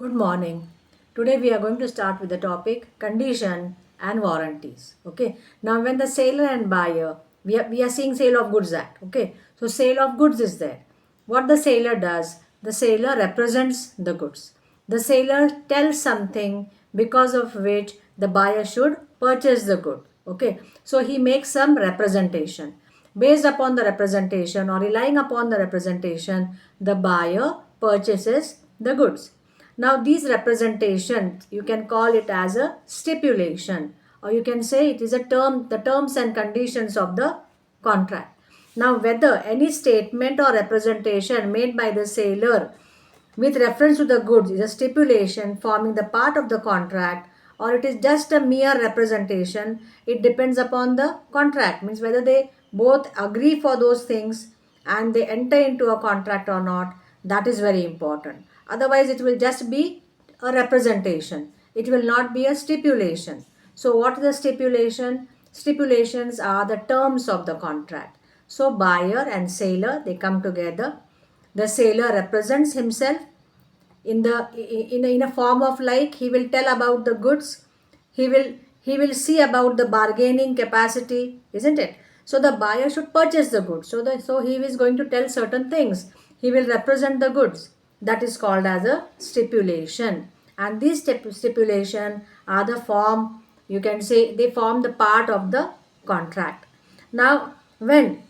Good morning. Today we are going to start with the topic condition and warranties. Okay. Now when the seller and buyer, we are seeing sale of goods act. Okay. So sale of goods is there. What the seller does, the seller represents the goods. The seller tells something because of which the buyer should purchase the good. Okay. So he makes some representation. Based upon the representation or relying upon the representation, the buyer purchases the goods. Now, these representations, you can call it as a stipulation, or you can say it is a term, the terms and conditions of the contract. Now, whether any statement or representation made by the seller with reference to the goods is a stipulation forming the part of the contract, or it is just a mere representation, it depends upon the contract. Means whether they both agree for those things and they enter into a contract or not, that is very important. Otherwise it will just be a representation, it will not be a stipulation. So what is the stipulation? Stipulations are the terms of the contract. So buyer and seller, they come together. The seller represents himself in a form of, like, he will tell about the goods, he will see about the bargaining capacity, isn't it? So the buyer should purchase the goods, so he is going to tell certain things, he will represent the goods. That is called as a stipulation, and these stipulation are the form, you can say they form the part of the contract. Now when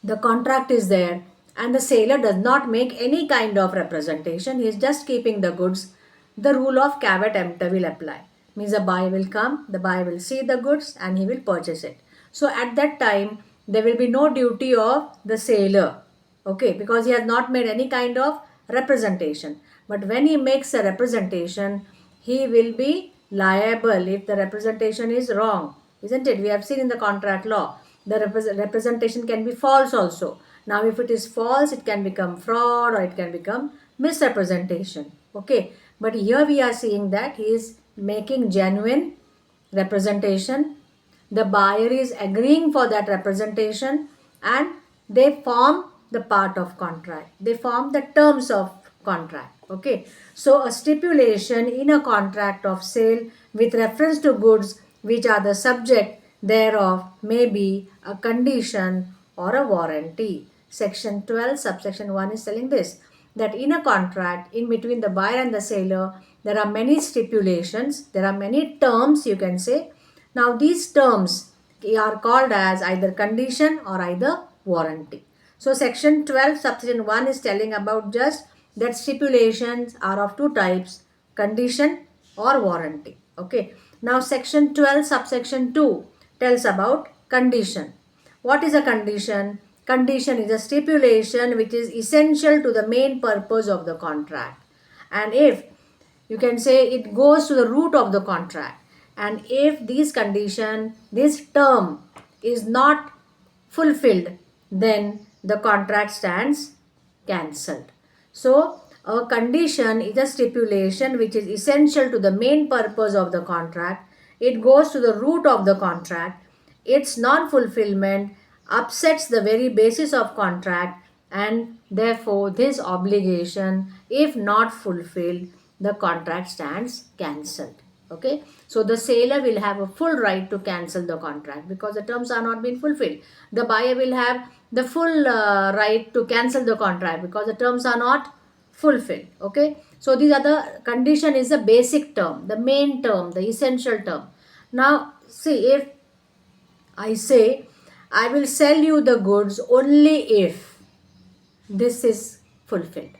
the contract is there and the seller does not make any kind of representation, he is just keeping the goods, the rule of caveat emptor will apply. Means the buyer will come, the buyer will see the goods and he will purchase it. So at that time there will be no duty of the seller, okay, because he has not made any kind of representation. But when he makes a representation, he will be liable if the representation is wrong, isn't it? We have seen in the contract law the representation can be false also. Now if it is false, it can become fraud or it can become misrepresentation, okay. But here we are seeing that he is making genuine representation, the buyer is agreeing for that representation, and they form the part of contract, they form the terms of contract, okay. So a stipulation in a contract of sale with reference to goods which are the subject thereof may be a condition or a warranty. Section 12 subsection 1 is telling this, that in a contract in between the buyer and the seller there are many stipulations, there are many terms, you can say. Now these terms are called as either condition or either warranty. So section 12 subsection 1 is telling about just that stipulations are of two types, condition or warranty, okay. Now section 12 subsection 2 tells about condition. What is a condition? Condition is a stipulation which is essential to the main purpose of the contract. And if, you can say, it goes to the root of the contract, and if this condition, this term is not fulfilled, then the contract stands cancelled. So a condition is a stipulation which is essential to the main purpose of the contract. It goes to the root of the contract. Its non-fulfillment upsets the very basis of contract, and therefore this obligation, if not fulfilled, the contract stands cancelled, okay. So the seller will have a full right to cancel the contract because the terms are not being fulfilled. The buyer will have the full right to cancel the contract because the terms are not fulfilled, okay. So these are the condition is the basic term, the main term, the essential term. Now see, if I say I will sell you the goods only if this is fulfilled,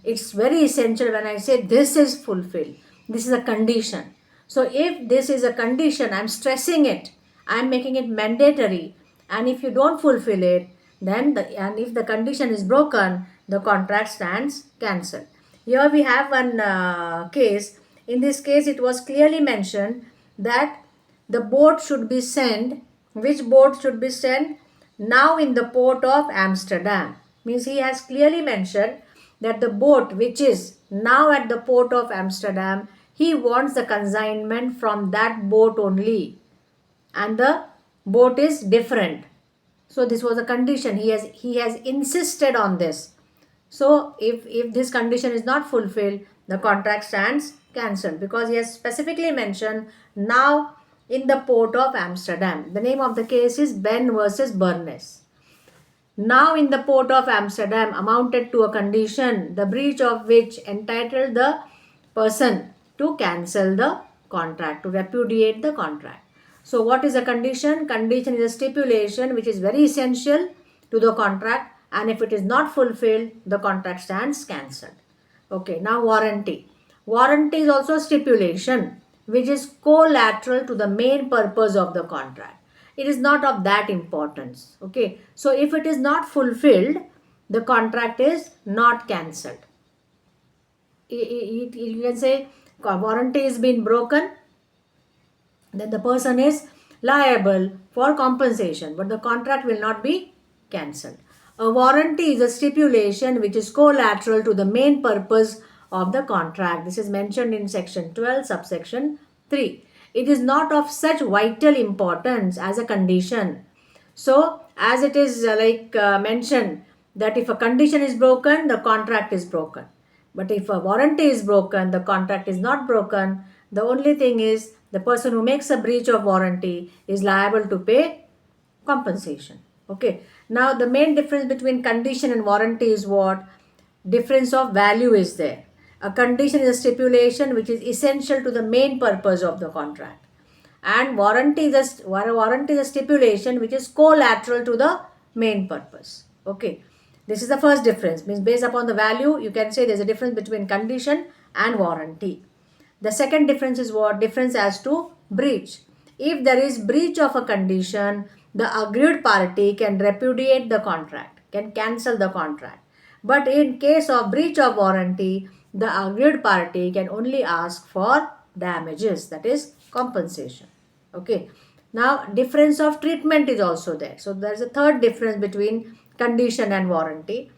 it's very essential when I say this is fulfilled, this is a condition. So if this is a condition, I'm stressing it, I'm making it mandatory, and if you don't fulfill it, then and if the condition is broken, the contract stands cancelled. Here we have one case. In this case it was clearly mentioned that the boat should be sent. Which boat should be sent? Now in the port of Amsterdam. Means he has clearly mentioned that the boat which is now at the port of Amsterdam, he wants the consignment from that boat only, and the boat is different. So this was a condition, he has insisted on this. So if this condition is not fulfilled, the contract stands cancelled, because he has specifically mentioned now in the port of Amsterdam. The name of the case is Ben versus Burness. Now in the port of Amsterdam amounted to a condition, the breach of which entitled the person to cancel the contract, to repudiate the contract. So what is a condition? Condition is a stipulation which is very essential to the contract, and if it is not fulfilled, the contract stands cancelled. Okay, now warranty. Warranty is also a stipulation which is collateral to the main purpose of the contract. It is not of that importance. Okay, so if it is not fulfilled, the contract is not cancelled. You can say warranty is been broken, then the person is liable for compensation, but the contract will not be cancelled. A warranty is a stipulation which is collateral to the main purpose of the contract. This is mentioned in section 12, subsection 3. It is not of such vital importance as a condition. So, as it is mentioned that if a condition is broken, the contract is broken. But if a warranty is broken, the contract is not broken. The only thing is the person who makes a breach of warranty is liable to pay compensation. Okay. Now the main difference between condition and warranty is what? Difference of value is there. A condition is a stipulation which is essential to the main purpose of the contract. And warranty is a stipulation which is collateral to the main purpose. Okay. This is the first difference. Means based upon the value, you can say there's a difference between condition and warranty. The second difference is what? Difference as to breach. If there is breach of a condition, the aggrieved party can repudiate the contract, can cancel the contract. But in case of breach of warranty, the aggrieved party can only ask for damages, that is compensation. Okay. Now difference of treatment is also there. So there is a third difference between condition and warranty.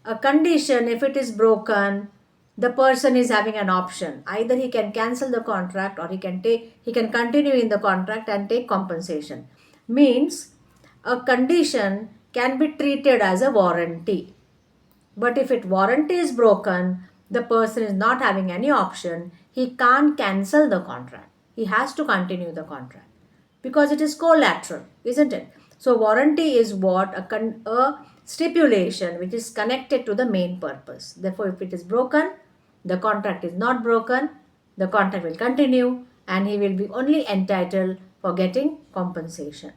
A condition, if it is broken, the person is having an option. Either he can cancel the contract or he can continue in the contract and take compensation. Means a condition can be treated as a warranty. But if warranty is broken, the person is not having any option. He can't cancel the contract. He has to continue the contract because it is collateral, isn't it? So warranty is what? A stipulation which is connected to the main purpose. Therefore, if it is broken, the contract is not broken, the contract will continue and he will be only entitled for getting compensation.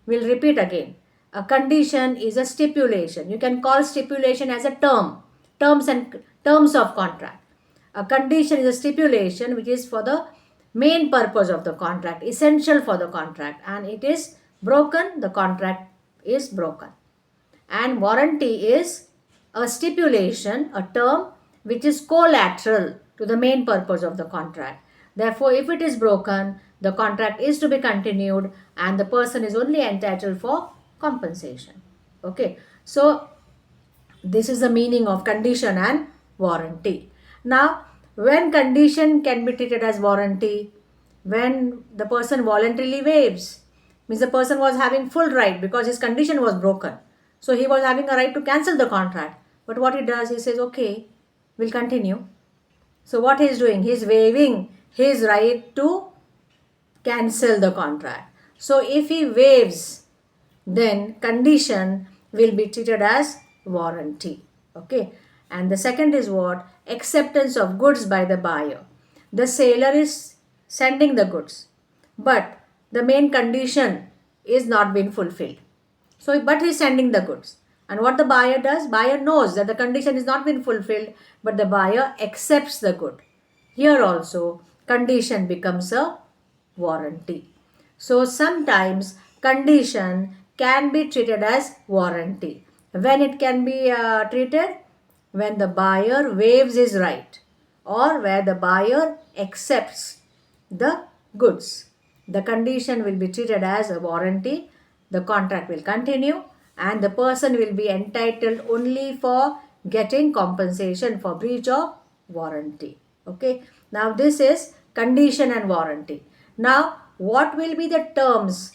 We'll repeat again. A condition is a stipulation. You can call stipulation as a terms of contract. A condition is a stipulation which is for the main purpose of the contract, essential for the contract, and it is broken, the contract is broken. And warranty is a stipulation, a term which is collateral to the main purpose of the contract. Therefore, if it is broken, the contract is to be continued and the person is only entitled for compensation. Okay. So, this is the meaning of condition and warranty. Now, when condition can be treated as warranty? When the person voluntarily waives. Means the person was having full right because his condition was broken. So he was having a right to cancel the contract. But what he does, he says, okay, we'll continue. So what he is doing? He is waiving his right to cancel the contract. So if he waives, then condition will be treated as warranty. Okay. And the second is what? Acceptance of goods by the buyer. The seller is sending the goods, but the main condition is not being fulfilled. So, but he is sending the goods. And what the buyer does? Buyer knows that the condition is not been fulfilled, but the buyer accepts the good. Here also, condition becomes a warranty. So, sometimes condition can be treated as warranty. When it can be treated? When the buyer waives his right or where the buyer accepts the goods. The condition will be treated as a warranty. The contract will continue and the person will be entitled only for getting compensation for breach of warranty. Okay. Now this is condition and warranty. Now what will be the terms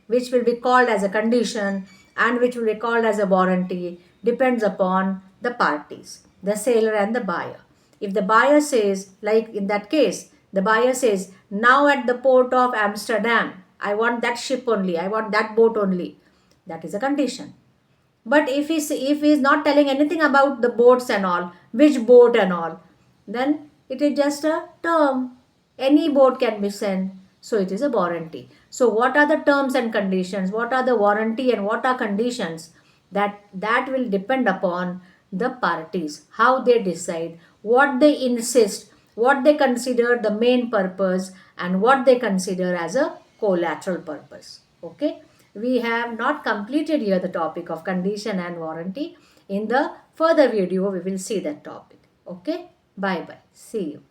which will be called as a condition and which will be called as a warranty depends upon the parties, the seller and the buyer. If the buyer says, like in that case, the buyer says, now at the port of Amsterdam, I want that ship only, I want that boat only, that is a condition. But if he's not telling anything about the boats and all, which boat and all, then it is just a term. Any boat can be sent. So it is a warranty. So what are the terms and conditions? What are the warranty and what are conditions? That will depend upon the parties, how they decide, what they insist, what they consider the main purpose, and what they consider as a collateral purpose. Okay, we have not completed here the topic of condition and warranty. In the further video we will see that topic. Okay, bye bye, see you.